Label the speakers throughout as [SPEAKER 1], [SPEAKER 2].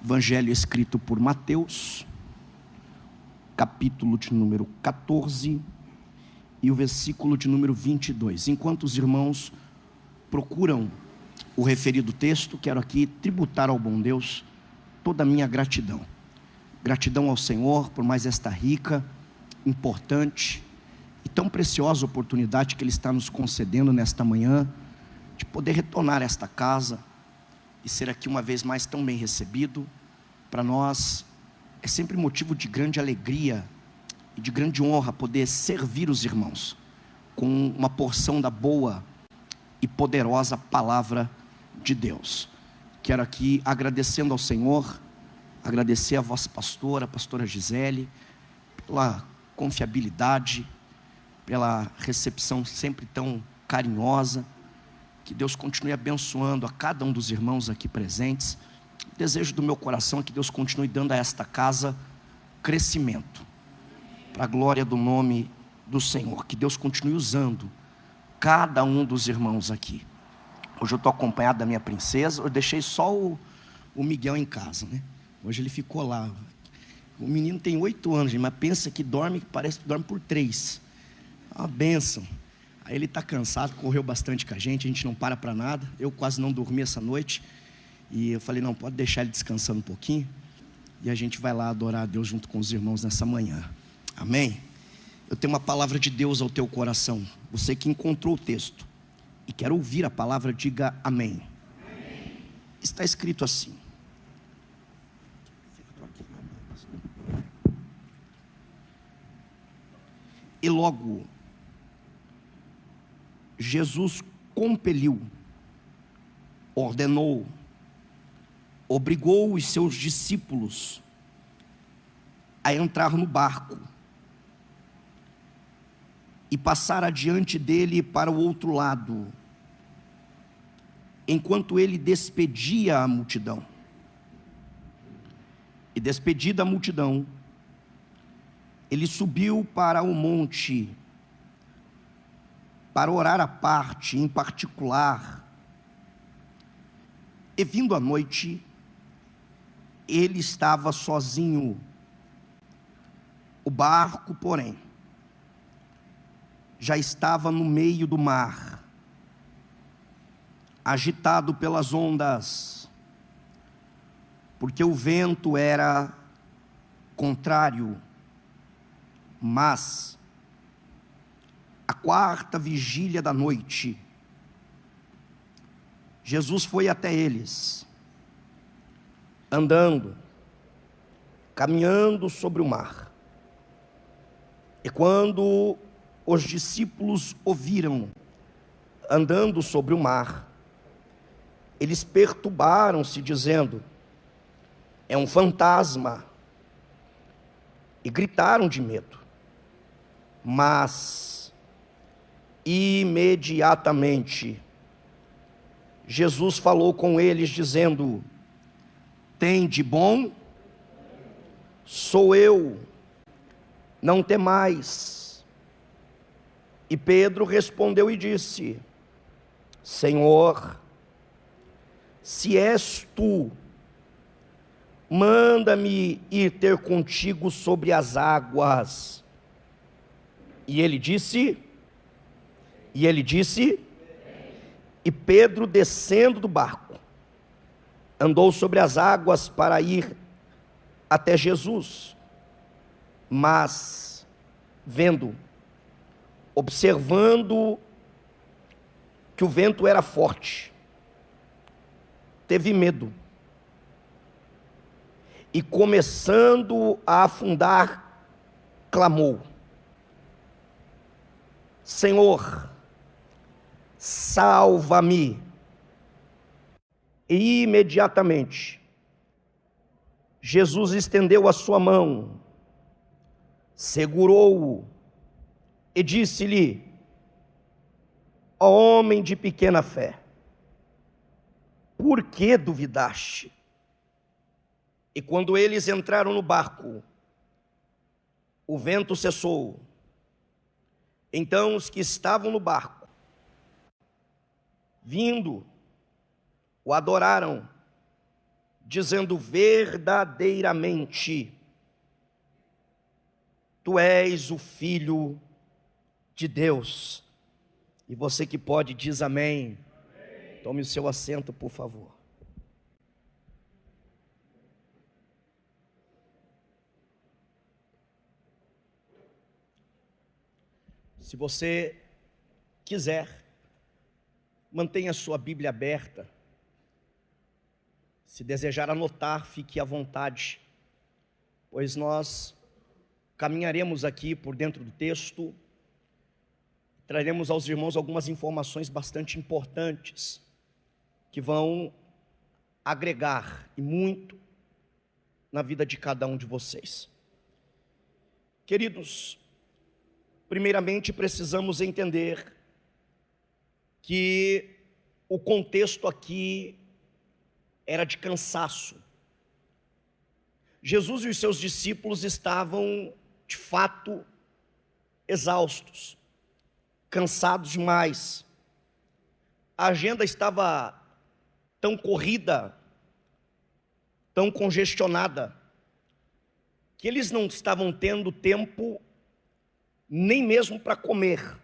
[SPEAKER 1] Evangelho escrito por Mateus, capítulo de número 14 e o versículo de número 22. Enquanto os irmãos procuram o referido texto, quero aqui tributar ao bom Deus toda a minha gratidão. Gratidão ao Senhor por mais esta rica, importante e tão preciosa oportunidade que Ele está nos concedendo nesta manhã, de poder retornar a esta casa e ser aqui uma vez mais tão bem recebido. Para nós é sempre motivo de grande alegria e de grande honra poder servir os irmãos com uma porção da boa e poderosa palavra de Deus. Quero aqui, agradecendo ao Senhor, agradecer a vossa pastora, a pastora Gisele, pela confiabilidade, pela recepção sempre tão carinhosa. Que Deus continue abençoando a cada um dos irmãos aqui presentes. O desejo do meu coração é que Deus continue dando a esta casa crescimento, para a glória do nome do Senhor. Que Deus continue usando cada um dos irmãos aqui. Hoje eu estou acompanhado da minha princesa. Eu deixei só o Miguel em casa, né? Hoje ele ficou lá. O menino tem 8 anos, mas pensa que dorme, parece que dorme por 3. É uma bênção. Aí ele está cansado, correu bastante com a gente não para nada. Eu quase não dormi essa noite. E eu falei, não, pode deixar ele descansando um pouquinho. E a gente vai lá adorar a Deus junto com os irmãos nessa manhã. Amém? Eu tenho uma palavra de Deus ao teu coração. Você que encontrou o texto e quer ouvir a palavra, diga amém. Amém. Está escrito assim. E logo Jesus compeliu, ordenou, obrigou os seus discípulos a entrar no barco e passar adiante dele para o outro lado, enquanto ele despedia a multidão. E despedida a multidão, ele subiu para o monte para orar à parte, em particular. E vindo a noite, ele estava sozinho. O barco, porém, já estava no meio do mar, agitado pelas ondas, porque o vento era contrário. Mas a 4ª vigília da noite, Jesus foi até eles, andando, caminhando sobre o mar. E quando os discípulos o viram andando sobre o mar, eles perturbaram-se, dizendo: é um fantasma, e gritaram de medo. Mas imediatamente Jesus falou com eles, dizendo: tende bom, sou eu, não temais. E Pedro respondeu e disse: Senhor, se és tu, manda-me ir ter contigo sobre as águas. E ele disse, e Pedro, descendo do barco, andou sobre as águas para ir até Jesus. Mas, observando que o vento era forte, teve medo. E começando a afundar, clamou: Senhor, salva-me. E imediatamente Jesus estendeu a sua mão, segurou-o e disse-lhe: ó homem de pequena fé, por que duvidaste? E quando eles entraram no barco, o vento cessou. Então os que estavam no barco, vindo, o adoraram, dizendo: verdadeiramente, tu és o Filho de Deus. E você que pode, diz amém. Tome o seu assento, por favor. Se você quiser, mantenha a sua Bíblia aberta. Se desejar anotar, fique à vontade, pois nós caminharemos aqui por dentro do texto, traremos aos irmãos algumas informações bastante importantes, que vão agregar e muito na vida de cada um de vocês. Queridos, primeiramente precisamos entender que o contexto aqui era de cansaço. Jesus e os seus discípulos estavam, de fato, exaustos, cansados demais. A agenda estava tão corrida, tão congestionada, que eles não estavam tendo tempo nem mesmo para comer.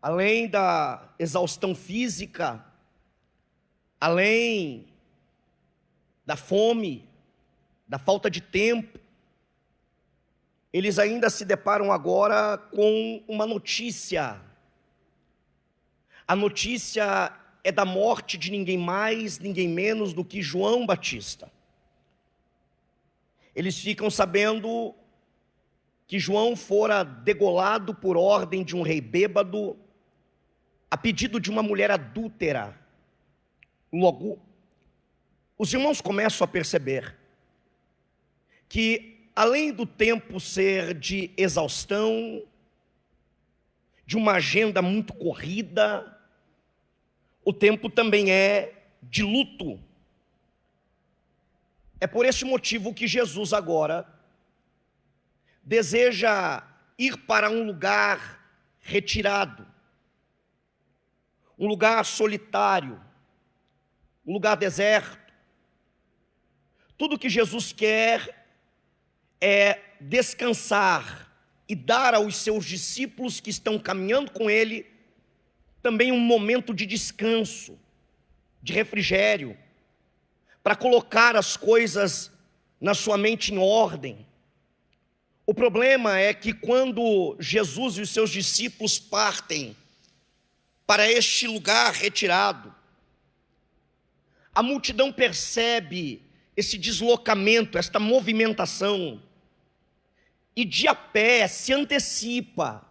[SPEAKER 1] Além da exaustão física, além da fome, da falta de tempo, eles ainda se deparam agora com uma notícia. A notícia é da morte de ninguém mais, ninguém menos do que João Batista. Eles ficam sabendo que João fora degolado por ordem de um rei bêbado, a pedido de uma mulher adúltera. Logo, os irmãos começam a perceber que, além do tempo ser de exaustão, de uma agenda muito corrida, o tempo também é de luto. É por esse motivo que Jesus agora deseja ir para um lugar retirado, um lugar solitário, um lugar deserto. Tudo que Jesus quer é descansar e dar aos seus discípulos que estão caminhando com ele também um momento de descanso, de refrigério, para colocar as coisas na sua mente em ordem. O problema é que quando Jesus e os seus discípulos partem para este lugar retirado, a multidão percebe esse deslocamento, esta movimentação, e de a pé se antecipa,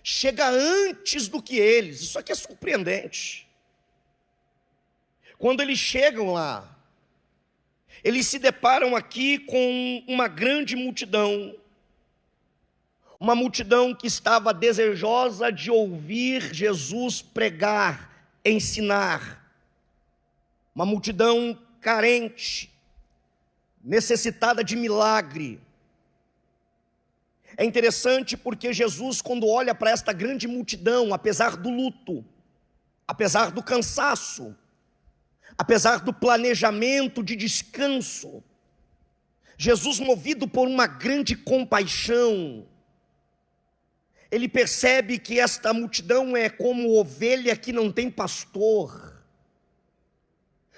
[SPEAKER 1] chega antes do que eles. Isso aqui é surpreendente. Quando eles chegam lá, eles se deparam aqui com uma grande multidão, uma multidão que estava desejosa de ouvir Jesus pregar, ensinar, uma multidão carente, necessitada de milagre. É interessante porque Jesus, quando olha para esta grande multidão, apesar do luto, apesar do cansaço, apesar do planejamento de descanso, Jesus, movido por uma grande compaixão, ele percebe que esta multidão é como ovelha que não tem pastor.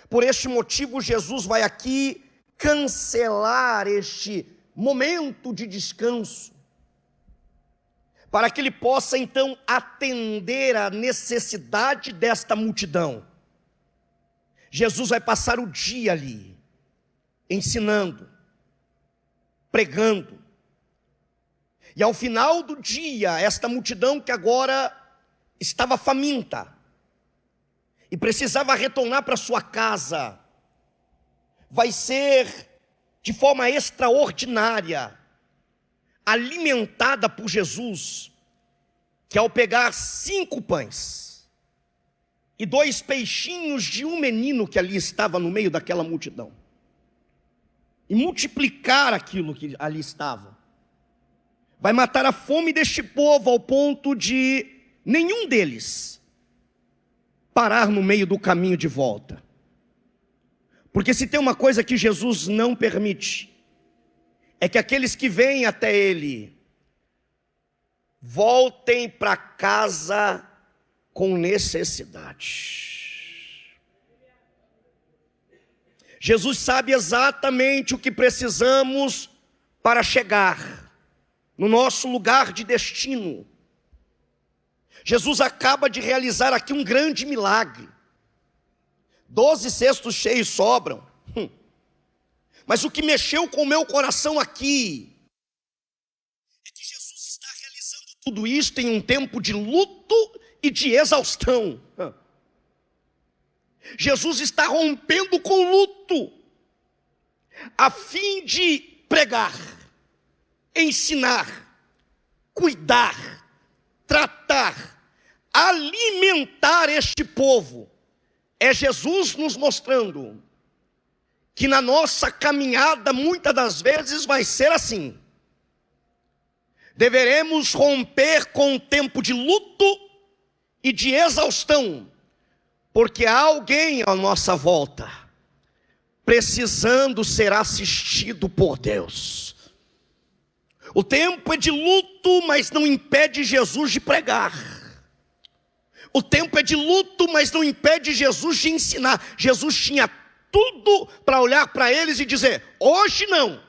[SPEAKER 1] Por este motivo, Jesus vai aqui cancelar este momento de descanso, para que ele possa então atender à necessidade desta multidão. Jesus vai passar o dia ali, ensinando, pregando. E ao final do dia, esta multidão que agora estava faminta e precisava retornar para sua casa, vai ser de forma extraordinária alimentada por Jesus, que ao pegar 5 pães e 2 peixinhos de um menino que ali estava no meio daquela multidão, e multiplicar aquilo que ali estava, vai matar a fome deste povo ao ponto de nenhum deles parar no meio do caminho de volta. Porque se tem uma coisa que Jesus não permite, é que aqueles que vêm até Ele voltem para casa com necessidade. Jesus sabe exatamente o que precisamos para chegar no nosso lugar de destino. Jesus acaba de realizar aqui um grande milagre. 12 cestos cheios sobram. Mas o que mexeu com o meu coração aqui é que Jesus está realizando tudo isso em um tempo de luto e de exaustão. Jesus está rompendo com o luto, a fim de pregar, ensinar, cuidar, tratar, alimentar este povo. É Jesus nos mostrando que na nossa caminhada, muitas das vezes vai ser assim. Deveremos romper com o tempo de luto e de exaustão, porque há alguém à nossa volta, precisando ser assistido por Deus. O tempo é de luto, mas não impede Jesus de pregar. O tempo é de luto, mas não impede Jesus de ensinar. Jesus tinha tudo para olhar para eles e dizer: hoje não.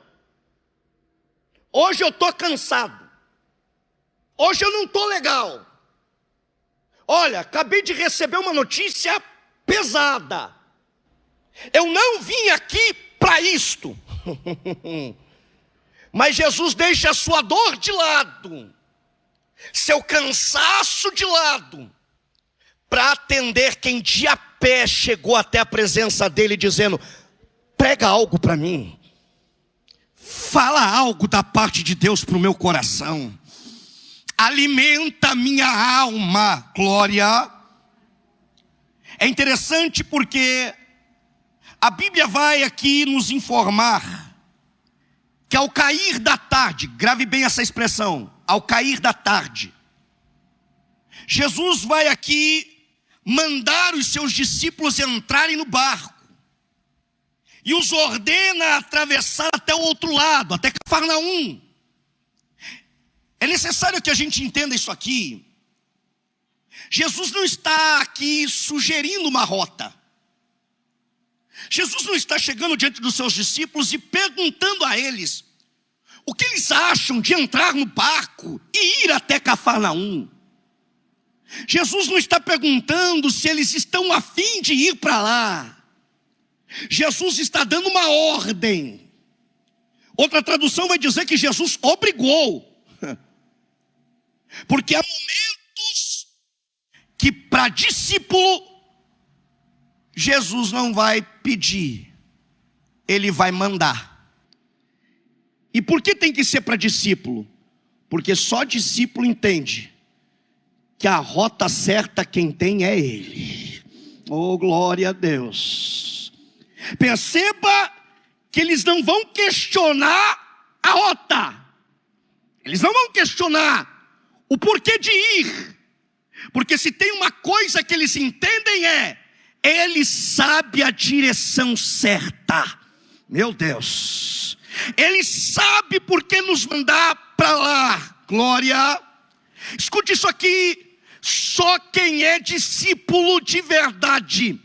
[SPEAKER 1] Hoje eu estou cansado. Hoje eu não estou legal. Olha, acabei de receber uma notícia pesada. Eu não vim aqui para isto. Mas Jesus deixa a sua dor de lado, seu cansaço de lado, para atender quem de a pé chegou até a presença dele dizendo: prega algo para mim, fala algo da parte de Deus para o meu coração, alimenta a minha alma. Glória. É interessante porque a Bíblia vai aqui nos informar que ao cair da tarde, grave bem essa expressão, ao cair da tarde, Jesus vai aqui mandar os seus discípulos entrarem no barco e os ordena atravessar até o outro lado, até Cafarnaum. É necessário que a gente entenda isso aqui. Jesus não está aqui sugerindo uma rota. Jesus não está chegando diante dos seus discípulos e perguntando a eles o que eles acham de entrar no barco e ir até Cafarnaum. Jesus não está perguntando se eles estão a fim de ir para lá. Jesus está dando uma ordem. Outra tradução vai dizer que Jesus obrigou. Porque há momentos que para discípulo Jesus não vai pedir, ele vai mandar. E por que tem que ser para discípulo? Porque só discípulo entende que a rota certa quem tem é ele. Oh, glória a Deus. Perceba que eles não vão questionar a rota. Eles não vão questionar o porquê de ir. Porque se tem uma coisa que eles entendem ele sabe a direção certa. Meu Deus. Ele sabe por que nos mandar para lá. Glória. Escute isso aqui. Só quem é discípulo de verdade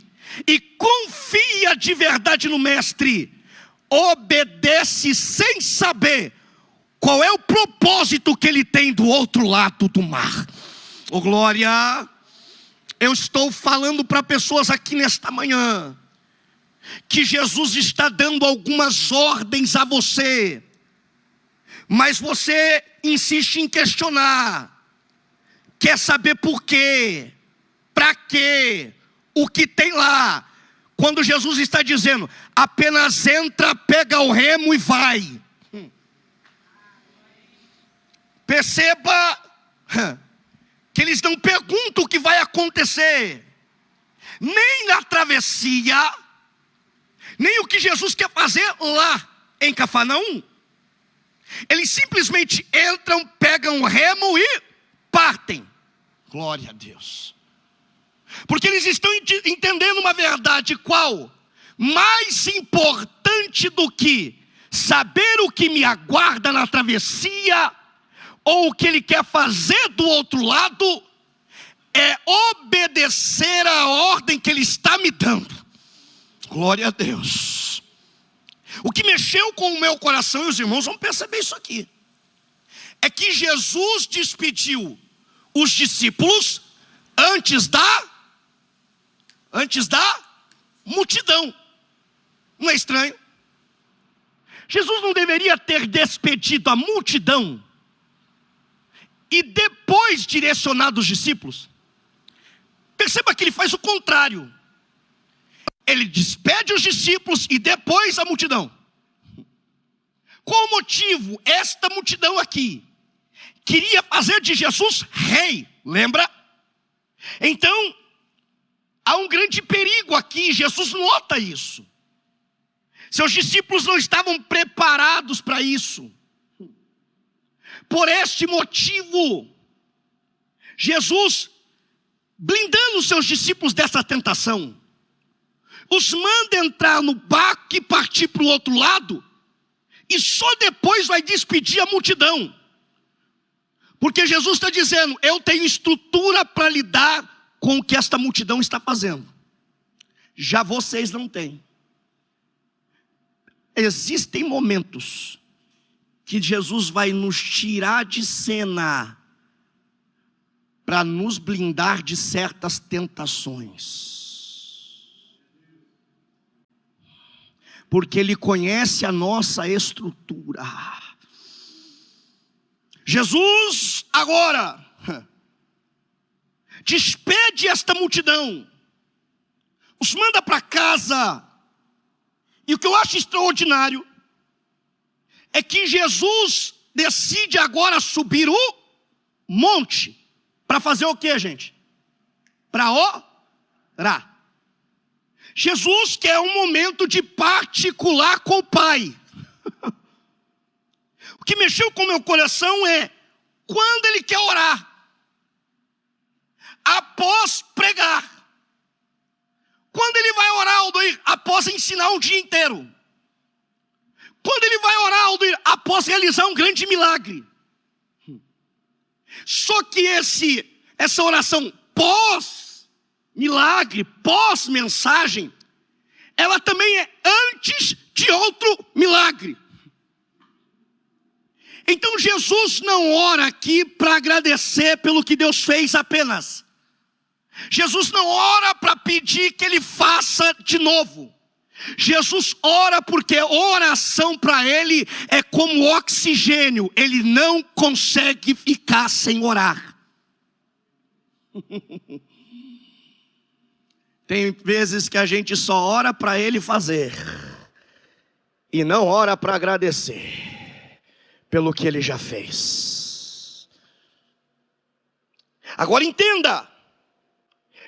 [SPEAKER 1] e confia de verdade no mestre, obedece sem saber qual é o propósito que ele tem do outro lado do mar. Oh, glória. Eu estou falando para pessoas aqui nesta manhã que Jesus está dando algumas ordens a você, mas você insiste em questionar, quer saber por quê, para quê, o que tem lá, quando Jesus está dizendo: apenas entra, pega o remo e vai. Perceba que eles não perguntam o que vai acontecer, nem na travessia, nem o que Jesus quer fazer lá em Cafarnaum. Eles simplesmente entram, pegam o remo e partem. Glória a Deus. Porque eles estão entendendo uma verdade. Qual? mais importante do que saber o que me aguarda na travessia, ou o que ele quer fazer do outro lado, é obedecer a ordem que ele está me dando. Glória a Deus. O que mexeu com o meu coração, e os irmãos vão perceber isso aqui, é que Jesus despediu os discípulos antes da multidão. Não é estranho? Jesus não deveria ter despedido a multidão e depois direcionado os discípulos? Perceba que ele faz o contrário. Ele despede os discípulos e depois a multidão. Qual o motivo? Esta multidão aqui queria fazer de Jesus rei, lembra? Então, há um grande perigo aqui, Jesus nota isso. Seus discípulos não estavam preparados para isso. Por este motivo, Jesus, blindando seus discípulos dessa tentação, os manda entrar no barco e partir para o outro lado, e só depois vai despedir a multidão. Porque Jesus está dizendo, eu tenho estrutura para lidar com o que esta multidão está fazendo. Já vocês não têm. Existem momentos que Jesus vai nos tirar de cena para nos blindar de certas tentações. Porque Ele conhece a nossa estrutura. Jesus agora despede esta multidão, os manda para casa. E o que eu acho extraordinário é que Jesus decide agora subir o monte. Para fazer o que, gente? Para orar. Jesus quer um momento de particular com o Pai. O que mexeu com o meu coração é quando ele quer orar, após pregar. Quando ele vai orar, Aldoir, após ensinar um dia inteiro. Quando ele vai orar, Aldoir, após realizar um grande milagre. Só que essa oração pós-milagre, pós-mensagem, ela também é antes de outro milagre. Então Jesus não ora aqui para agradecer pelo que Deus fez apenas. Jesus não ora para pedir que Ele faça de novo. Jesus ora porque oração para Ele é como oxigênio. Ele não consegue ficar sem orar. Tem vezes que a gente só ora para Ele fazer e não ora para agradecer pelo que Ele já fez. Agora entenda,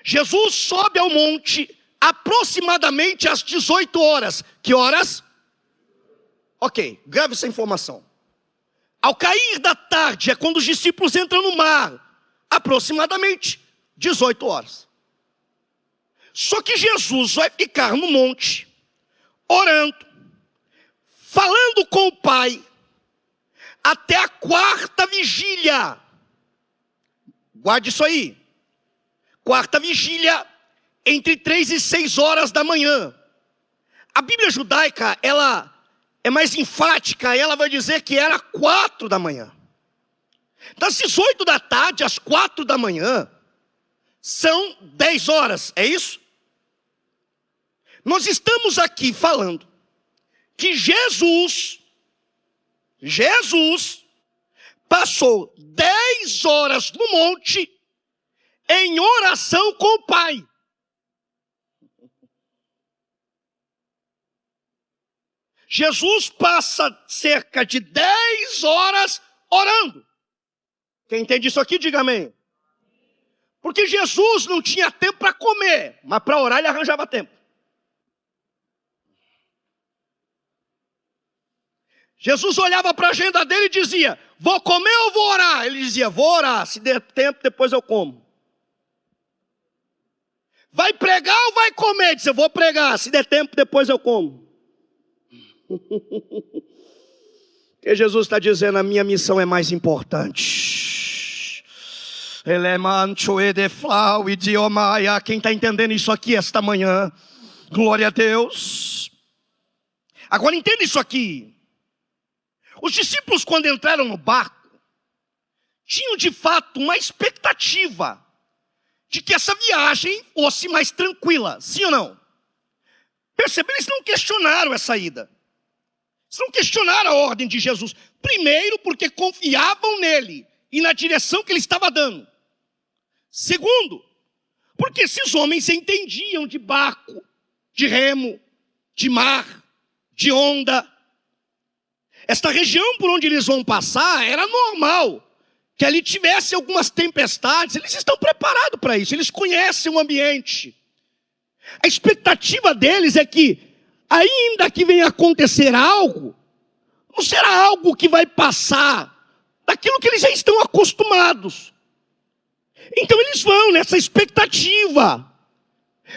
[SPEAKER 1] Jesus sobe ao monte aproximadamente às 18 horas. Que horas? Ok, grave essa informação. Ao cair da tarde é quando os discípulos entram no mar, aproximadamente 18 horas. Só que Jesus vai ficar no monte, orando, falando com o Pai, até a quarta vigília. Guarde isso aí. Quarta vigília, entre 3 e 6 horas da manhã. A Bíblia judaica, ela é mais enfática, ela vai dizer que era 4 da manhã. Das 18 da tarde às 4 da manhã, são 10 horas, é isso? Nós estamos aqui falando que Jesus passou 10 horas no monte em oração com o Pai. Jesus passa cerca de 10 horas orando. Quem entende isso aqui, diga amém. Porque Jesus não tinha tempo para comer, mas para orar ele arranjava tempo. Jesus olhava para a agenda dele e dizia, vou comer ou vou orar? Ele dizia, vou orar, se der tempo depois eu como. Vai pregar ou vai comer? Disse, eu vou pregar, se der tempo depois eu como. Porque Jesus está dizendo, a minha missão é mais importante. Quem está entendendo isso aqui esta manhã? Glória a Deus. Agora entenda isso aqui. Os discípulos, quando entraram no barco, tinham de fato uma expectativa de que essa viagem fosse mais tranquila, sim ou não? Percebe? Eles não questionaram essa ida. Eles não questionaram a ordem de Jesus. Primeiro, porque confiavam nele e na direção que ele estava dando. Segundo, porque esses homens entendiam de barco, de remo, de mar, de onda. Esta região por onde eles vão passar era normal que ali tivesse algumas tempestades. Eles estão preparados para isso, eles conhecem o ambiente. A expectativa deles é que, ainda que venha acontecer algo, não será algo que vai passar daquilo que eles já estão acostumados. Então eles vão nessa expectativa.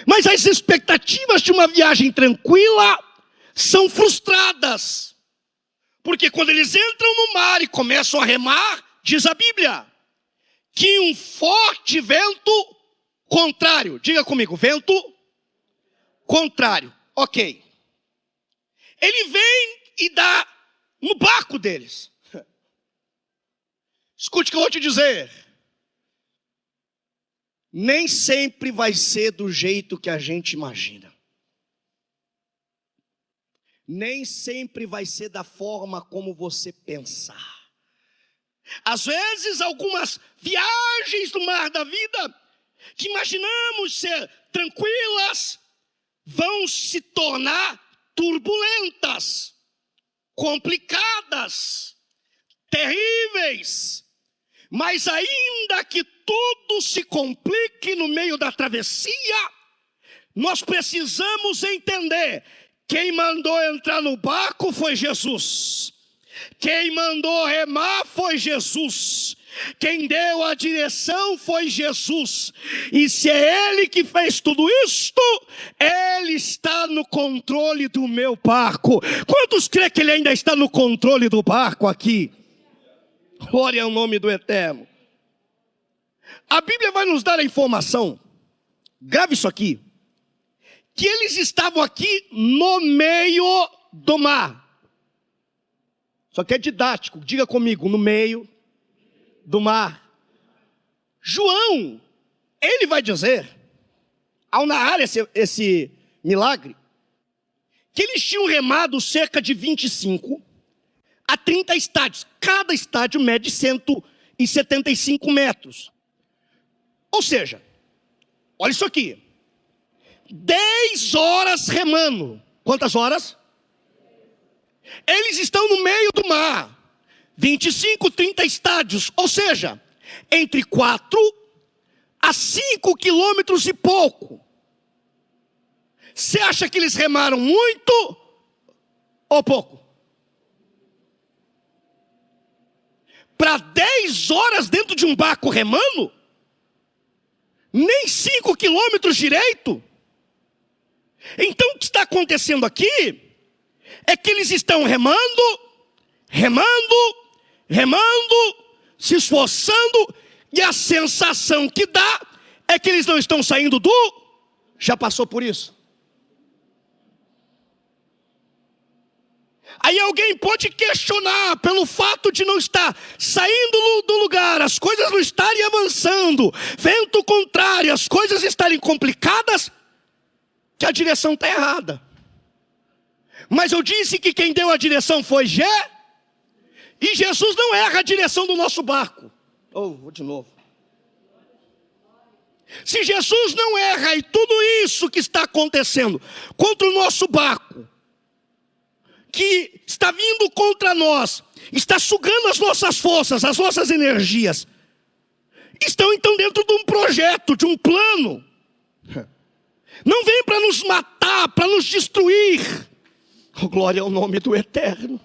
[SPEAKER 1] Mas as expectativas de uma viagem tranquila são frustradas. Porque quando eles entram no mar e começam a remar, diz a Bíblia, que um forte vento contrário, diga comigo, vento contrário, ok. Ele vem e dá no barco deles. Escute o que eu vou te dizer. Nem sempre vai ser do jeito que a gente imagina. Nem sempre vai ser da forma como você pensar. Às vezes, algumas viagens no mar da vida, que imaginamos ser tranquilas, vão se tornar turbulentas, complicadas, terríveis. Mas ainda que tudo se complique no meio da travessia, nós precisamos entender, quem mandou entrar no barco foi Jesus. Quem mandou remar foi Jesus. Quem deu a direção foi Jesus. E se é Ele que fez tudo isto, Ele está no controle do meu barco. Quantos creem que Ele ainda está no controle do barco aqui? Glória ao nome do Eterno. A Bíblia vai nos dar a informação, grave isso aqui, que eles estavam aqui no meio do mar. Só que é didático, diga comigo, no meio do mar. João, ele vai dizer, ao narrar esse milagre, que eles tinham remado cerca de 25 a 30 estádios. Cada estádio mede 175 metros. Ou seja, olha isso aqui, 10 horas remando. Quantas horas? Eles estão no meio do mar, 25, 30 estádios, ou seja, entre 4 a 5 quilômetros e pouco. Você acha que eles remaram muito ou pouco? Para 10 horas dentro de um barco remando? Nem 5 quilômetros direito? Então o que está acontecendo aqui é que eles estão remando, se esforçando, e a sensação que dá é que eles não estão saindo do... Já passou por isso? Aí alguém pode questionar pelo fato de não estar saindo do lugar, as coisas não estarem avançando, vento contrário, as coisas estarem complicadas, que a direção está errada. Mas eu disse que quem deu a direção foi e Jesus não erra a direção do nosso barco. Vou de novo. Se Jesus não erra e tudo isso que está acontecendo contra o nosso barco, que está vindo contra nós, está sugando as nossas forças, as nossas energias, estão então dentro de um projeto, de um plano. Não vem para nos matar, para nos destruir. Oh, glória ao nome do Eterno.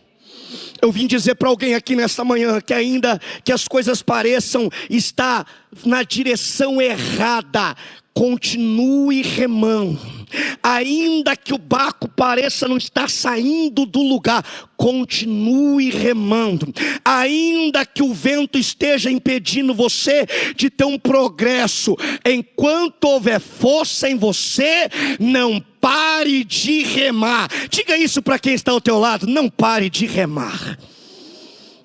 [SPEAKER 1] Eu vim dizer para alguém aqui nesta manhã que ainda que as coisas pareçam estar na direção errada, continue remando. Ainda que o barco pareça não estar saindo do lugar, continue remando. Ainda que o vento esteja impedindo você de ter um progresso, enquanto houver força em você, não pare de remar. Diga isso para quem está ao teu lado: não pare de remar.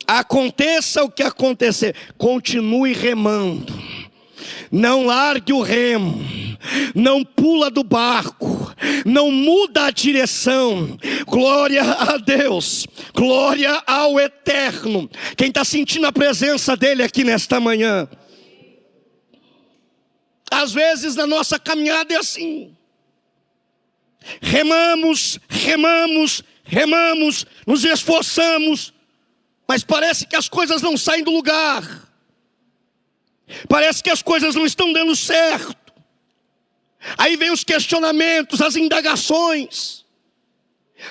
[SPEAKER 1] Aconteça o que acontecer, continue remando. Não largue o remo, não pula do barco, não muda a direção. Glória a Deus, glória ao Eterno. Quem está sentindo a presença dele aqui nesta manhã? Às vezes na nossa caminhada é assim: remamos, nos esforçamos, mas parece que as coisas não saem do lugar. Parece que as coisas não estão dando certo. Aí vem os questionamentos, as indagações.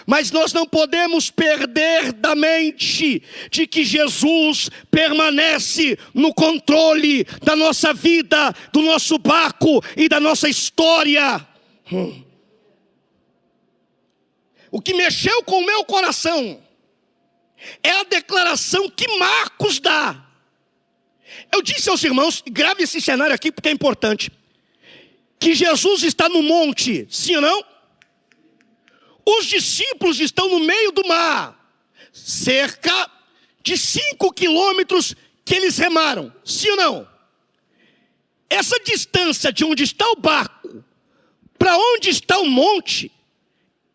[SPEAKER 1] Mas nós não podemos perder da mente de que Jesus permanece no controle da nossa vida, do nosso barco e da nossa história. O que mexeu com o meu coração é a declaração que Marcos dá. Eu disse aos irmãos, grave esse cenário aqui porque é importante, que Jesus está no monte, sim ou não? Os discípulos estão no meio do mar, cerca de 5 quilômetros que eles remaram, sim ou não? Essa distância de onde está o barco para onde está o monte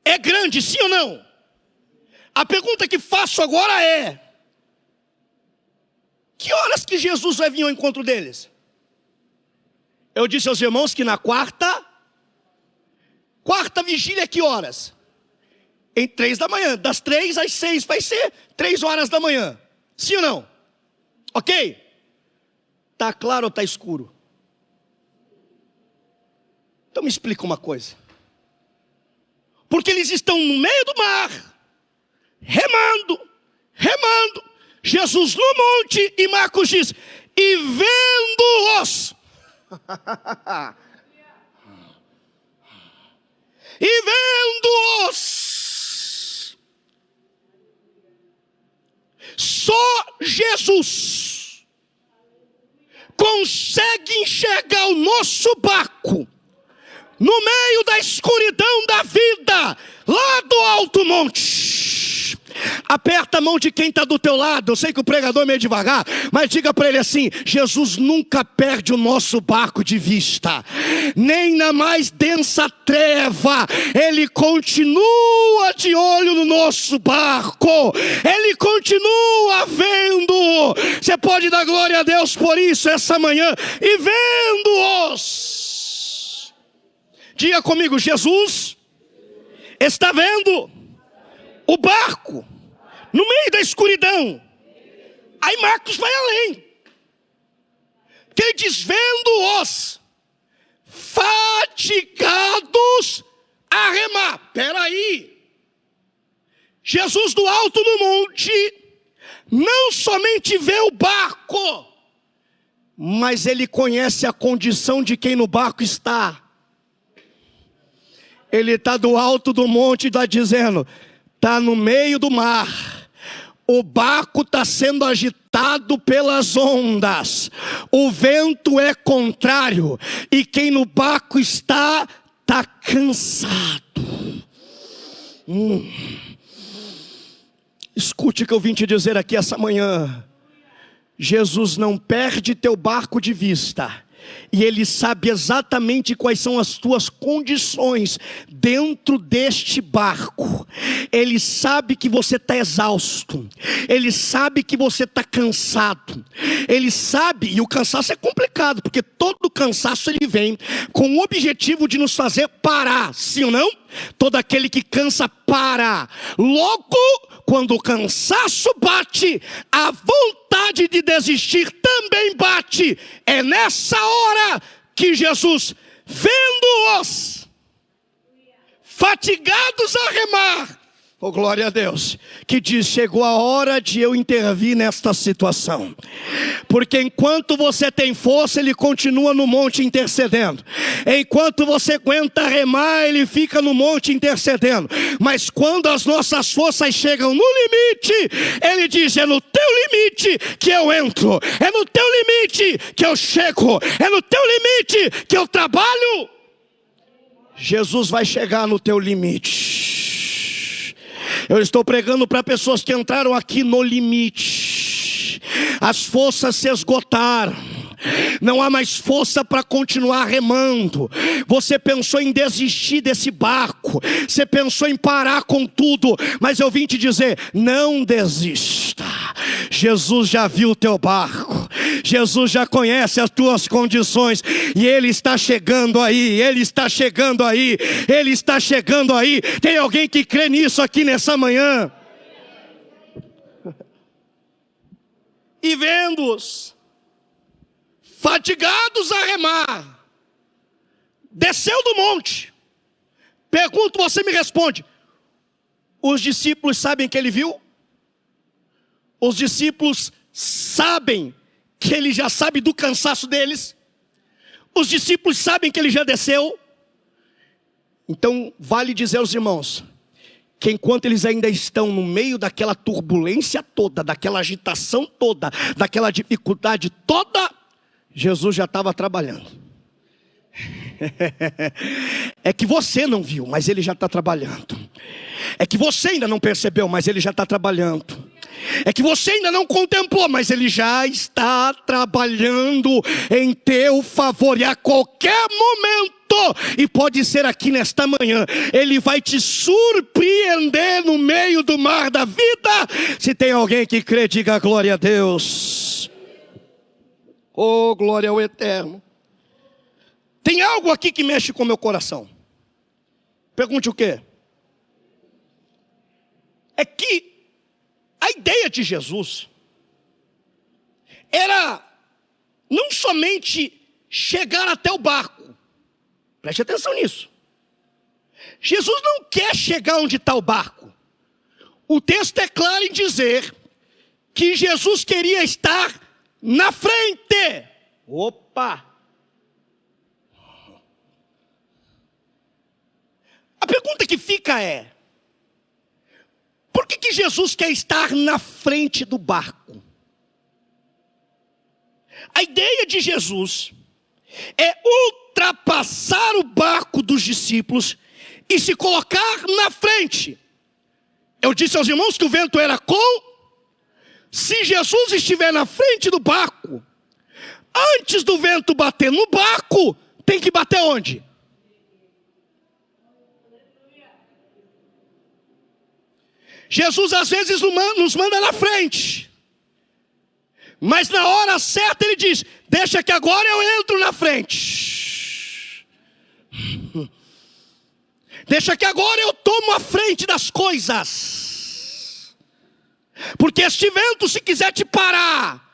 [SPEAKER 1] é grande, sim ou não? A pergunta que faço agora é: que horas que Jesus vai vir ao encontro deles? Eu disse aos irmãos que na quarta vigília, que horas? Em 3 da manhã, das 3 às 6, vai ser 3 horas da manhã, sim ou não? Ok? Está claro ou está escuro? Então me explica uma coisa. Porque eles estão no meio do mar, remando, Jesus no monte, e Marcos diz: e vendo-os, só Jesus consegue enxergar o nosso barco no meio da escuridão da vida, lá do alto monte. Aperta a mão de quem está do teu lado. Eu sei que o pregador é meio devagar, mas diga para ele assim: Jesus nunca perde o nosso barco de vista, nem na mais densa treva. Ele continua de olho no nosso barco, ele continua vendo. Você pode dar glória a Deus por isso essa manhã. E vendo-os, diga comigo: Jesus está vendo o barco no meio da escuridão. Aí Marcos vai além, que ele diz: vendo-os fatigados a remar. Peraí, Jesus do alto no monte não somente vê o barco, mas ele conhece a condição de quem no barco está. Ele está do alto do monte e está dizendo: está no meio do mar, o barco está sendo agitado pelas ondas, o vento é contrário, e quem no barco está cansado. Escute o que eu vim te dizer aqui essa manhã. Jesus não perde teu barco de vista, e Ele sabe exatamente quais são as tuas condições dentro deste barco. Ele sabe que você está exausto, Ele sabe que você está cansado, Ele sabe, e o cansaço é complicado, porque todo cansaço ele vem com o objetivo de nos fazer parar, sim ou não? Todo aquele que cansa para. Logo, quando o cansaço bate, a vontade de desistir também bate. É nessa hora que Jesus, vendo-os fatigados a remar, Oh, glória a Deus, que diz: chegou a hora de eu intervir nesta situação. Porque enquanto você tem força, Ele continua no monte intercedendo. Enquanto você aguenta remar, Ele fica no monte intercedendo. Mas quando as nossas forças chegam no limite, Ele diz: é no teu limite que eu entro, é no teu limite que eu chego, é no teu limite que eu trabalho. Jesus vai chegar no teu limite. Eu estou pregando para pessoas que entraram aqui no limite. As forças se esgotaram. Não há mais força para continuar remando. Você pensou em desistir desse barco. Você pensou em parar com tudo. Mas eu vim te dizer: não desista. Jesus já viu o teu barco. Jesus já conhece as tuas condições. E Ele está chegando aí. Ele está chegando aí. Ele está chegando aí. Tem alguém que crê nisso aqui nessa manhã? E vendo-os fatigados a remar, desceu do monte. Pergunto, você me responde: os discípulos sabem que Ele viu? Os discípulos sabem que Ele já sabe do cansaço deles? Os discípulos sabem que Ele já desceu? Então vale dizer aos irmãos que enquanto eles ainda estão no meio daquela turbulência toda, daquela agitação toda, daquela dificuldade toda, Jesus já estava trabalhando. É que você não viu, mas Ele já está trabalhando. É que você ainda não percebeu, mas Ele já está trabalhando. É que você ainda não contemplou, mas Ele já está trabalhando em teu favor. E a qualquer momento, e pode ser aqui nesta manhã, Ele vai te surpreender no meio do mar da vida. Se tem alguém que crê, diga glória a Deus. Oh, glória ao Eterno. Tem algo aqui que mexe com o meu coração. Pergunte o quê? É que a ideia de Jesus era não somente chegar até o barco. Preste atenção nisso. Jesus não quer chegar onde está o barco. O texto é claro em dizer que Jesus queria estar na frente. Opa! A pergunta que fica é: por que Jesus quer estar na frente do barco? A ideia de Jesus é ultrapassar o barco dos discípulos e se colocar na frente. Eu disse aos irmãos que o vento era com. Se Jesus estiver na frente do barco, antes do vento bater no barco, tem que bater onde? Jesus às vezes nos manda na frente, mas na hora certa Ele diz: deixa que agora eu entro na frente. Deixa que agora eu tomo a frente das coisas. Porque este vento, se quiser te parar,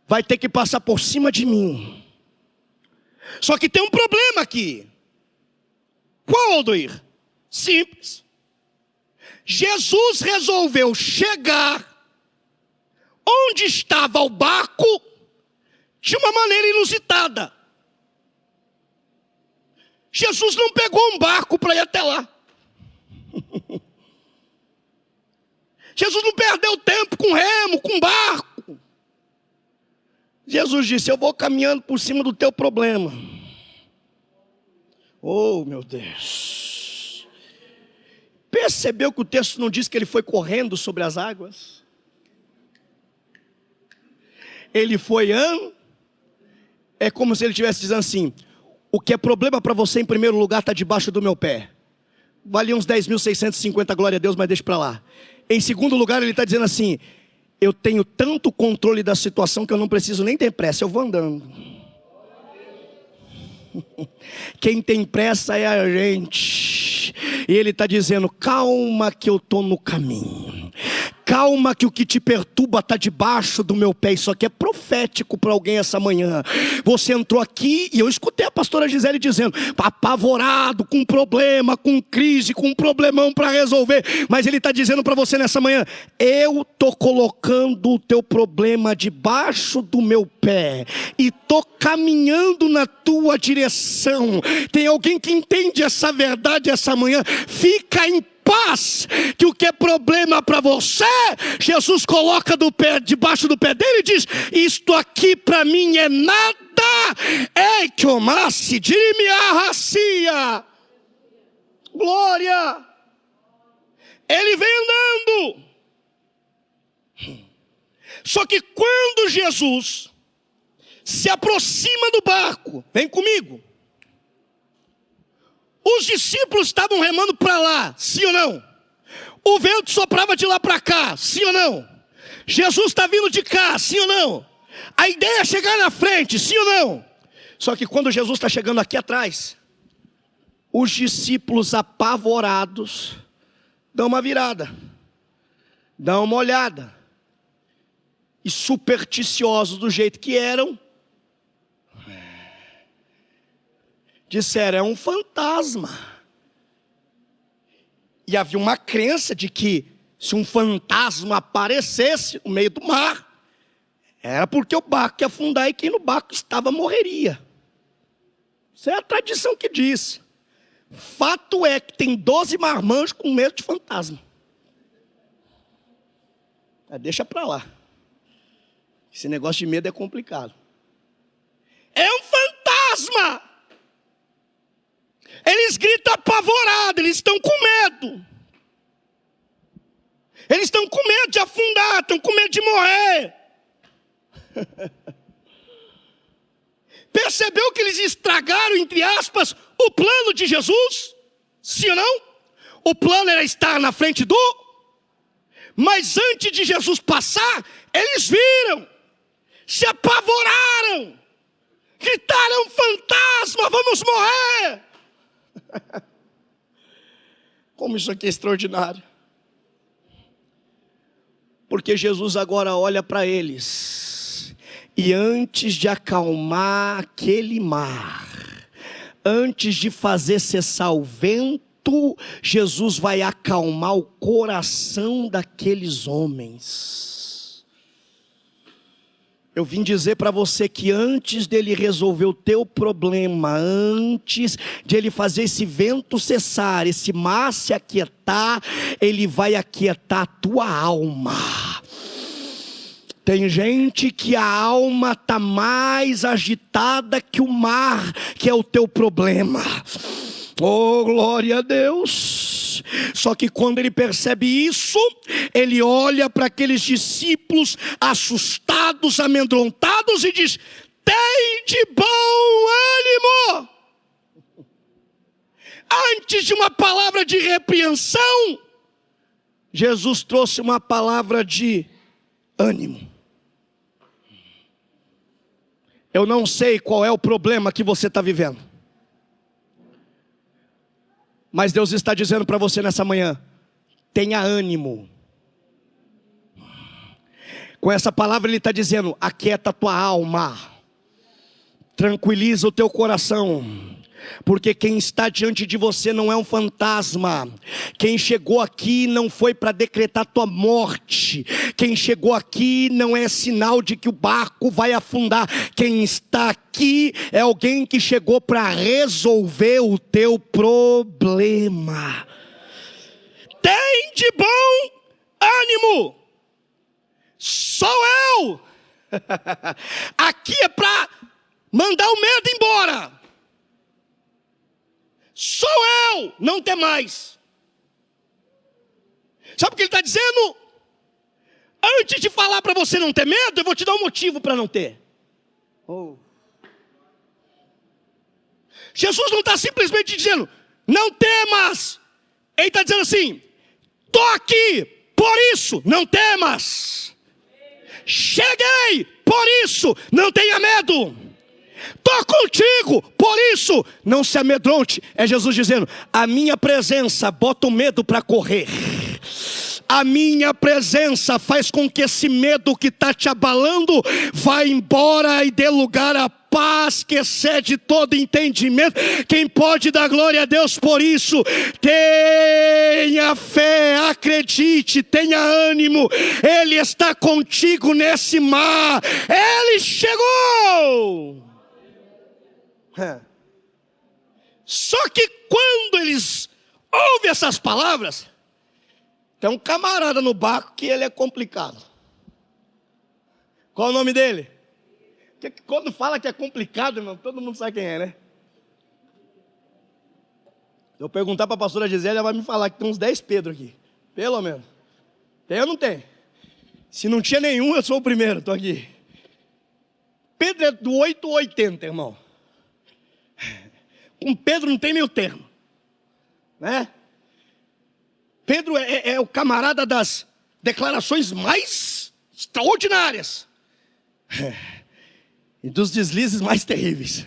[SPEAKER 1] vai ter que passar por cima de mim. Só que tem um problema aqui. Qual, Aldoir? Simples. Jesus resolveu chegar onde estava o barco de uma maneira inusitada. Jesus não pegou um barco para ir até lá. Jesus não perdeu tempo com remo, com barco. Jesus disse: eu vou caminhando por cima do teu problema. Oh, meu Deus. Percebeu que o texto não diz que ele foi correndo sobre as águas? Ele foi é como se ele estivesse dizendo assim: o que é problema para você em primeiro lugar está debaixo do meu pé. Valia uns 10.650, glória a Deus, mas deixa para lá. Em segundo lugar, ele está dizendo assim: eu tenho tanto controle da situação que eu não preciso nem ter pressa, eu vou andando. Quem tem pressa é a gente. E ele está dizendo: calma que eu estou no caminho. calma que o que te perturba está debaixo do meu pé. Isso aqui é profético para alguém essa manhã. Você entrou aqui e eu escutei a pastora Gisele dizendo, apavorado, com problema, com crise, com um problemão para resolver. Mas ele está dizendo para você nessa manhã, eu estou colocando o teu problema debaixo do meu pé e estou caminhando na tua direção. Tem alguém que entende essa verdade essa manhã? Fica em paz, que o que é problema para você, Jesus coloca debaixo do pé dele e diz, isto aqui para mim é nada, é que eu masse de me arracia. Glória! Ele vem andando. Só que quando Jesus se aproxima do barco, vem comigo, os discípulos estavam remando para lá, sim ou não? O vento soprava de lá para cá, sim ou não? Jesus está vindo de cá, sim ou não? A ideia é chegar na frente, sim ou não? Só que quando Jesus está chegando aqui atrás, os discípulos apavorados dão uma virada, dão uma olhada, e supersticiosos do jeito que eram, disseram, é um fantasma. E havia uma crença de que se um fantasma aparecesse no meio do mar, era porque o barco ia afundar e quem no barco estava morreria. Isso é a tradição que diz. Fato é que tem 12 marmanjos com medo de fantasma. Deixa para lá. Esse negócio de medo é complicado. É um fantasma. Eles gritam apavorados, eles estão com medo. Eles estão com medo de afundar, estão com medo de morrer. Percebeu que eles estragaram, entre aspas, o plano de Jesus? Sim ou não? O plano era estar na frente do... Mas antes de Jesus passar, eles viram, se apavoraram, gritaram, fantasma, vamos morrer. Como isso aqui é extraordinário. Porque Jesus agora olha para eles, e antes de acalmar aquele mar, antes de fazer cessar o vento, Jesus vai acalmar o coração daqueles homens. Eu vim dizer para você que antes dele resolver o teu problema, antes de ele fazer esse vento cessar, esse mar se aquietar, ele vai aquietar a tua alma. Tem gente que a alma está mais agitada que o mar, que é o teu problema. Oh, glória a Deus! Só que quando ele percebe isso, ele olha para aqueles discípulos assustados, amedrontados e diz, tem de bom ânimo. Antes de uma palavra de repreensão, Jesus trouxe uma palavra de ânimo. Eu não sei qual é o problema que você está vivendo, mas Deus está dizendo para você nessa manhã, tenha ânimo. Com essa palavra ele está dizendo, aquieta a tua alma, tranquiliza o teu coração, porque quem está diante de você não é um fantasma. Quem chegou aqui não foi para decretar tua morte. Quem chegou aqui não é sinal de que o barco vai afundar. Quem está aqui é alguém que chegou para resolver o teu problema. Tem de bom ânimo. Sou eu. Aqui é para mandar o medo embora. Sou eu, não tem mais. Sabe o que ele está dizendo? Antes de falar para você não ter medo, eu vou te dar um motivo para não ter. Jesus não está simplesmente dizendo, não temas. Ele está dizendo assim, estou aqui, por isso, não temas. Cheguei, por isso, não tenha medo. Estou contigo, por isso, não se amedronte. É Jesus dizendo, a minha presença bota o medo para correr. A minha presença faz com que esse medo que está te abalando vá embora e dê lugar à paz que excede todo entendimento. Quem pode dar glória a Deus por isso? Tenha fé, acredite, tenha ânimo. Ele está contigo nesse mar. Ele chegou. Só que quando eles ouvem essas palavras, tem um camarada no barco que ele é complicado. Qual o nome dele? Porque quando fala que é complicado, irmão, todo mundo sabe quem é, né? Se eu perguntar para a pastora Gisele, ela vai me falar que tem uns 10 Pedro aqui. Pelo menos. Tem ou não tem? Se não tinha nenhum, eu sou o primeiro, estou aqui. Pedro é do 8 ou 80, irmão. Com Pedro não tem meio termo. Né? Pedro é o camarada das declarações mais extraordinárias. E dos deslizes mais terríveis.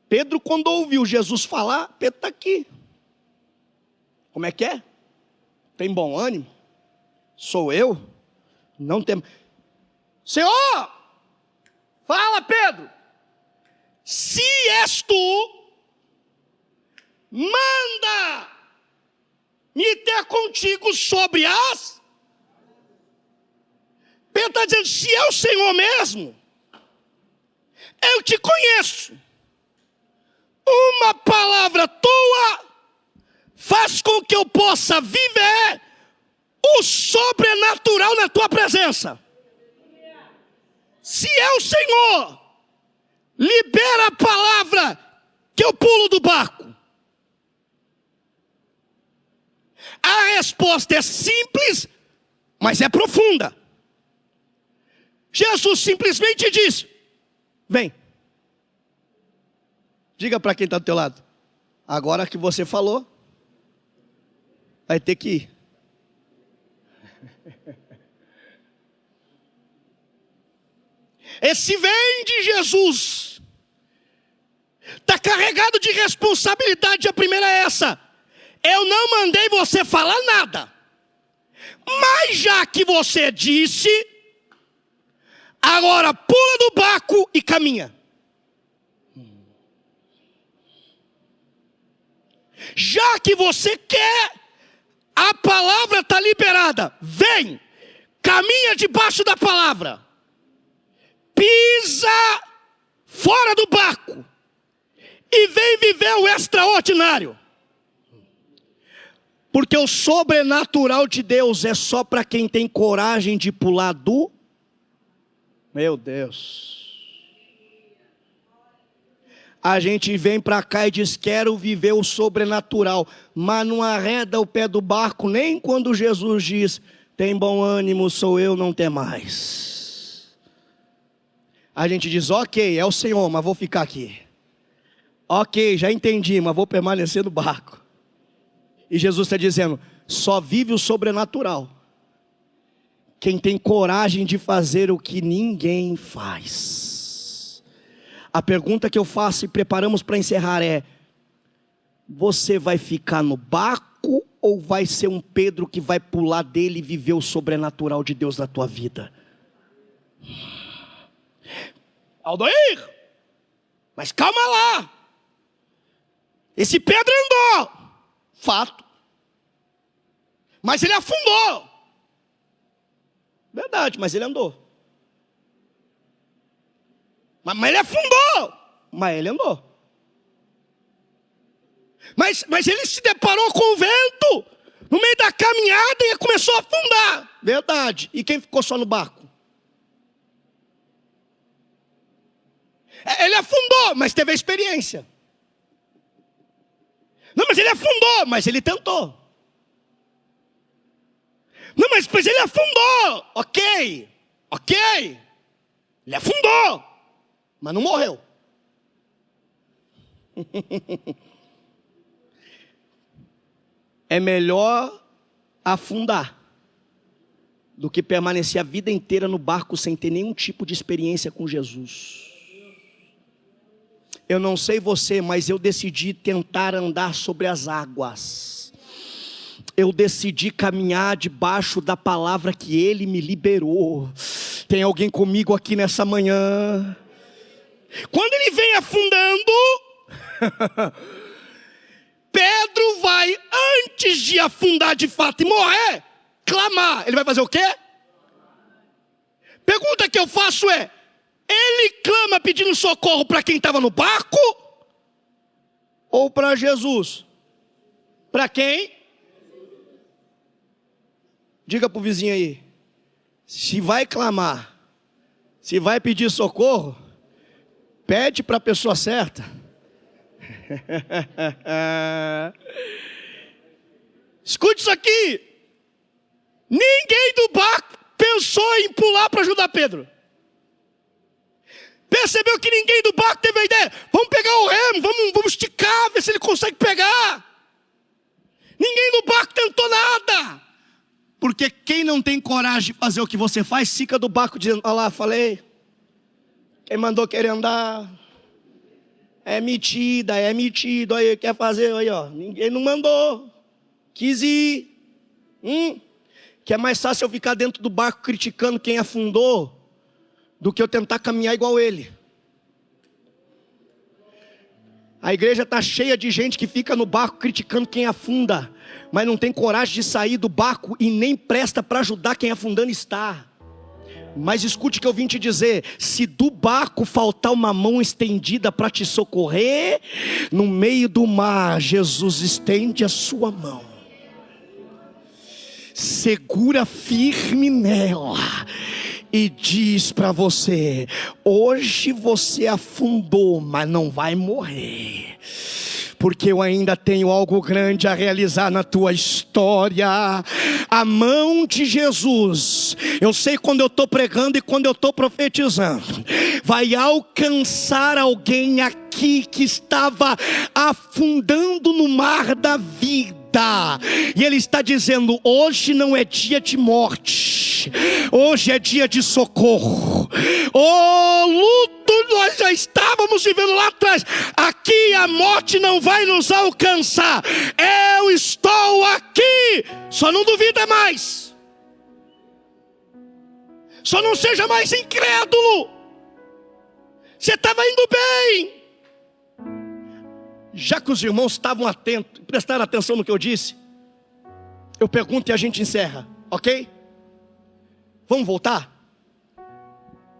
[SPEAKER 1] Pedro, quando ouviu Jesus falar, Pedro está aqui. Como é que é? Tem bom ânimo? Sou eu? Não tem. Senhor! Fala, Pedro! Se és tu, manda me ter contigo sobre as. Pedro está dizendo, se é o Senhor mesmo, eu te conheço. Uma palavra tua faz com que eu possa viver o sobrenatural na tua presença. Se é o Senhor, libera a palavra que eu pulo do barco. A resposta é simples, mas é profunda. Jesus simplesmente diz, vem. Diga para quem está do teu lado, agora que você falou, vai ter que ir. Esse vem de Jesus está carregado de responsabilidade. A primeira é essa: eu não mandei você falar nada, mas já que você disse, agora pula do barco e caminha. Já que você quer, a palavra está liberada. Vem, caminha debaixo da palavra. Pisa fora do barco e vem viver o extraordinário. Porque o sobrenatural de Deus é só para quem tem coragem de pular do... Meu Deus. A gente vem para cá e diz, quero viver o sobrenatural, mas não arreda o pé do barco, nem quando Jesus diz, tem bom ânimo, sou eu, não tem mais. A gente diz, ok, é o Senhor, mas vou ficar aqui. Ok, já entendi, mas vou permanecer no barco. E Jesus está dizendo, só vive o sobrenatural quem tem coragem de fazer o que ninguém faz. A pergunta que eu faço e preparamos para encerrar é, você vai ficar no barco ou vai ser um Pedro que vai pular dele e viver o sobrenatural de Deus na tua vida? Aldoir, mas calma lá. Esse Pedro andou, fato, mas ele afundou. Verdade, mas ele andou. Mas ele afundou, mas ele andou. Mas ele se deparou com o vento no meio da caminhada e começou a afundar. Verdade. E quem ficou só no barco? Ele afundou, mas teve a experiência. Não, mas ele afundou, mas ele tentou. Não, mas ele afundou. Ok. Ele afundou, mas não morreu. É melhor afundar do que permanecer a vida inteira no barco sem ter nenhum tipo de experiência com Jesus. Eu não sei você, mas eu decidi tentar andar sobre as águas. eu decidi caminhar debaixo da palavra que Ele me liberou. Tem alguém comigo aqui nessa manhã? Quando ele vem afundando, Pedro vai, antes de afundar de fato e morrer, clamar. Ele vai fazer o quê? Pergunta que eu faço é: ele clama pedindo socorro para quem estava no barco? Ou para Jesus? Para quem? Diga para o vizinho aí: se vai clamar, se vai pedir socorro, pede para a pessoa certa. Escute isso aqui. Ninguém do barco pensou em pular para ajudar Pedro. Percebeu que ninguém do barco teve a ideia: vamos pegar o remo, vamos esticar, ver se ele consegue pegar. Ninguém do barco tentou nada. Porque quem não tem coragem de fazer o que você faz, fica do barco dizendo: olha lá, falei. Quem mandou querer andar é metido, aí quer fazer, aí ó, ninguém não mandou, quis ir. Que é mais fácil eu ficar dentro do barco criticando quem afundou, do que eu tentar caminhar igual ele. A igreja está cheia de gente que fica no barco criticando quem afunda, mas não tem coragem de sair do barco e nem presta para ajudar quem afundando está. Mas escute o que eu vim te dizer: se do barco faltar uma mão estendida para te socorrer, no meio do mar, Jesus estende a sua mão, segura firme nela e diz para você: hoje você afundou, mas não vai morrer, porque eu ainda tenho algo grande a realizar na tua história. A mão de Jesus, eu sei quando eu estou pregando e quando eu estou profetizando, vai alcançar alguém aqui que estava afundando no mar da vida. E ele está dizendo: hoje não é dia de morte, hoje é dia de socorro. O luto nós já estávamos vivendo lá atrás, aqui a morte não vai nos alcançar. Eu estou aqui, só não duvida mais, só não seja mais incrédulo. Você estava indo bem. Já que os irmãos estavam atentos, prestaram atenção no que eu disse, eu pergunto e a gente encerra, ok? Vamos voltar?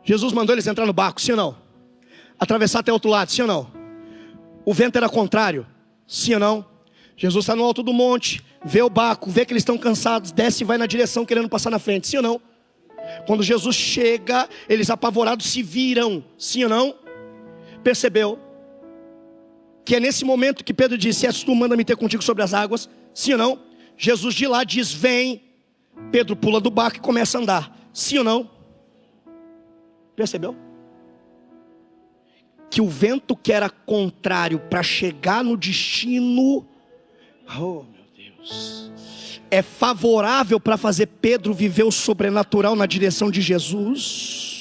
[SPEAKER 1] Jesus mandou eles entrar no barco, sim ou não? Atravessar até o outro lado, sim ou não? O vento era contrário, sim ou não? Jesus está no alto do monte, vê o barco, vê que eles estão cansados, desce e vai na direção querendo passar na frente, sim ou não? Quando Jesus chega, eles apavorados se viram, sim ou não? Percebeu que é nesse momento que Pedro disse: se és tu, manda-me ter contigo sobre as águas, sim ou não? Jesus de lá diz: vem. Pedro pula do barco e começa a andar, sim ou não? Percebeu? Que o vento que era contrário para chegar no destino, oh meu Deus, é favorável para fazer Pedro viver o sobrenatural na direção de Jesus.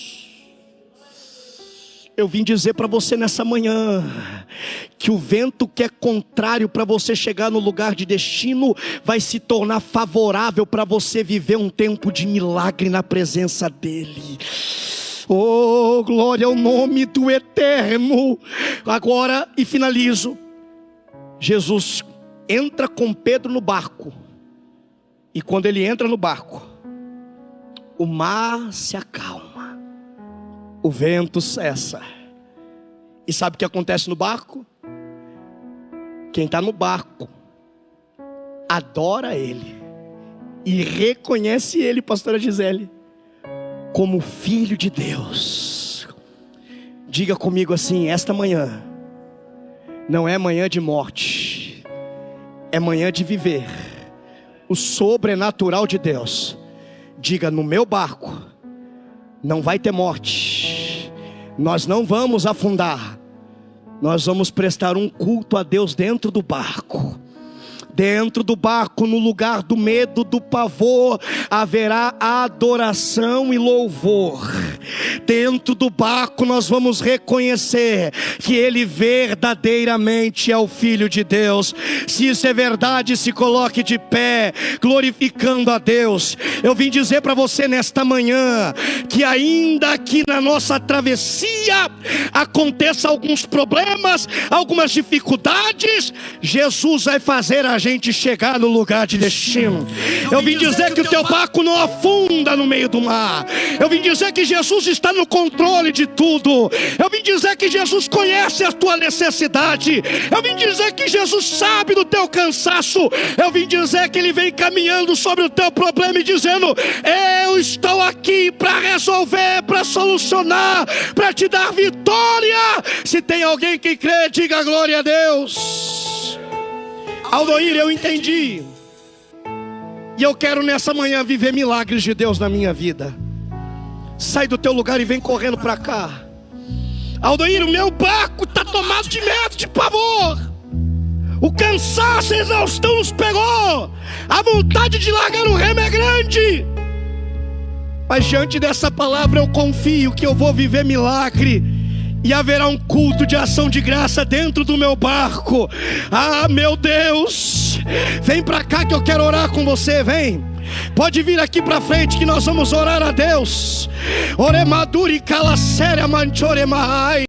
[SPEAKER 1] Eu vim dizer para você nessa manhã, que o vento que é contrário para você chegar no lugar de destino, vai se tornar favorável para você viver um tempo de milagre na presença dEle. Oh, glória ao nome do Eterno. Agora, e finalizo, Jesus entra com Pedro no barco, e quando ele entra no barco, o mar se acalma, o vento cessa. E sabe o que acontece no barco? Quem está no barco adora Ele e reconhece Ele, pastora Gisele, como Filho de Deus. Diga comigo assim: esta manhã não é manhã de morte, é manhã de viver o sobrenatural de Deus. Diga: no meu barco não vai ter morte, nós não vamos afundar, nós vamos prestar um culto a Deus dentro do barco.
[SPEAKER 2] Dentro do barco, no lugar do medo, do pavor, haverá adoração e louvor. Dentro do barco nós vamos reconhecer que Ele verdadeiramente é o Filho de Deus. Se isso é verdade, se coloque de pé, glorificando a Deus. Eu vim dizer para você nesta manhã, que ainda que na nossa travessia aconteça alguns problemas, algumas dificuldades, Jesus vai fazer a gente chegar no lugar de destino. Eu vim dizer que o teu barco não afunda no meio do mar. Eu vim dizer que Jesus está no controle de tudo. Eu vim dizer que Jesus conhece a tua necessidade. Eu vim dizer que Jesus sabe do teu cansaço. Eu vim dizer que Ele vem caminhando sobre o teu problema e dizendo: eu estou aqui para resolver, para solucionar, para te dar vitória. Se tem alguém que crê, diga glória a Deus. Aldoir, eu entendi. E eu quero nessa manhã viver milagres de Deus na minha vida. Sai do teu lugar e vem correndo para cá. Aldoir, o meu barco está tomado de medo, de pavor. O cansaço, a exaustão nos pegou. A vontade de largar o remo é grande. Mas diante dessa palavra eu confio que eu vou viver milagre. E haverá um culto de ação de graça dentro do meu barco. Ah, meu Deus, vem para cá que eu quero orar com você, vem. Pode vir aqui para frente que nós vamos orar a Deus. Oremaduri cala séria manchoremai.